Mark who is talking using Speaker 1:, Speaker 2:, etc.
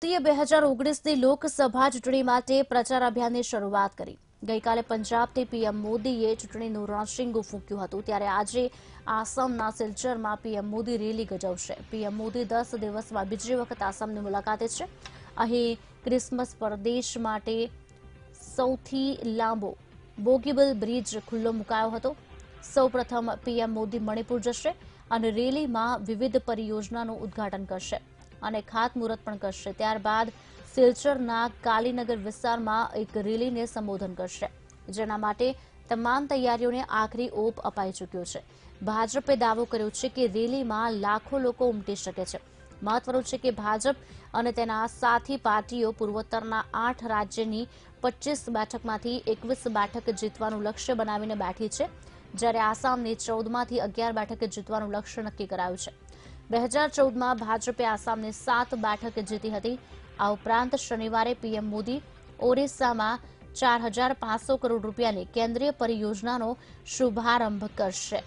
Speaker 1: 2019ની લોકસભા ચૂંટણી માટે પ્રચાર અભિયાનની શરૂઆત કરી। ગઈકાલે પંજાબથી પીએમ મોદીએ ચૂંટણીનું રણશીંગું ફૂંક્યું હતું, ત્યારે આજે આસામના સિલ્ચરમાં પીએમ મોદી રેલી યોજશે। પીએમ મોદી 10 દિવસમાં બીજી વખત આસામની મુલાકાતે છે। અહીં ક્રિસમસ પર દેશ માટે સૌથી લાંબો બોગીબીલ બ્રિજ ખુલ્લો મુકાયો હતો। સૌપ્રથમ પીએમ મોદી મણિપુર જશે અને રેલીમાં વિવિધ પરિયોજનાનું ઉદ્ઘાટન કરશે અને ખાતમુહૂર્ત પણ કરશે। ત્યારબાદ સિલ્ચરના કાલીનગર વિસ્તારમાં એક રેલીને સંબોધન કરશે, જેના માટે તમામ તૈયારીઓને આખરી ઓપ અપાઈ ચૂક્યો છે। ભાજપે દાવો કર્યો છે કે રેલીમાં લાખો લોકો ઉમટી શકે છે। મહત્વનું છે કે ભાજપ અને તેના સાથી પાર્ટીઓ પૂર્વોત્તરના 8 રાજ્યની 25 બેઠકમાંથી 21 બેઠક જીતવાનું લક્ષ્ય બનાવીને બેઠી છે, જ્યારે આસામની 14માંથી 11 બેઠક જીતવાનું લક્ષ્ય નક્કી કરાયું છે। 2014માં ભાજપે આસામની 7 બેઠક જીતી હતી। આ ઉપરાંત શનિવારે પીએમ મોદી ઓરિસ્સામાં 4500 કરોડ રૂપિયાની કેન્દ્રીય પરિયોજનાનો શુભારંભ કરશે।